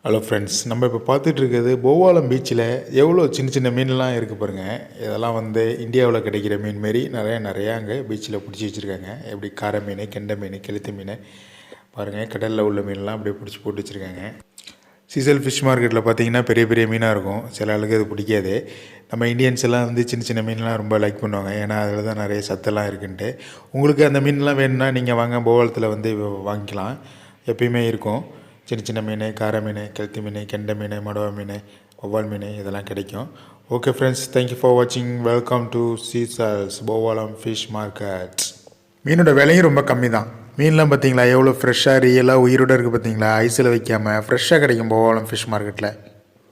Hello friends, நம்ம இப்போ பார்த்துட்டு இருக்கிறது போவாலம் பீச்சில் எவ்வளோ சின்ன சின்ன மீன்லாம் இருக்குது பாருங்கள். இதெல்லாம் இந்தியாவில் கிடைக்கிற மீன் மாரி நிறையா அங்கே பீச்சில் பிடிச்சி வச்சுருக்காங்க. எப்படி காரை மீன், கெண்டை மீன், கெளுத்தி மீன் பாருங்கள். கடலில் உள்ள மீன்லாம் அப்படியே பிடிச்சி போட்டு வச்சுருக்காங்க. சீசல் ஃபிஷ் மார்க்கெட்டில் பார்த்திங்கன்னா பெரிய பெரிய மீனாக இருக்கும். சில ஆளுக்கு அது பிடிக்காது. நம்ம இந்தியன்ஸ் எல்லாம் சின்ன சின்ன மீன்லாம் ரொம்ப லைக் பண்ணுவாங்க. ஏன்னா அதில் தான் நிறைய சத்தெல்லாம் இருக்குன்ட்டு. உங்களுக்கு அந்த மீன்லாம் வேணும்னா நீங்கள் வாங்க, போவாலத்தில் வாங்கிக்கலாம். எப்பயுமே இருக்கும். சின்ன சின்ன மீன், காரை மீன், கெளுத்தி மீன், கெண்டை மீன், மடவா மீன், வவ்வால் மீன் இதெல்லாம் கிடைக்கும். ஓகே ஃப்ரெண்ட்ஸ், தேங்க்யூ ஃபார் வாட்சிங். வெல்கம் டு சீசல்ஸ் போவாலம் ஃபிஷ் மார்க்கெட். மீனோட விலையும் ரொம்ப கம்மி தான். மீன்லாம் பார்த்தீங்களா எவ்வளோ ஃப்ரெஷ்ஷாக ரியலாக உயிரோடு இருக்குது பார்த்தீங்களா. ஐஸில் வைக்காமல் ஃப்ரெஷ்ஷாக கிடைக்கும் போவாலம் ஃபிஷ் மார்க்கெட்டில்.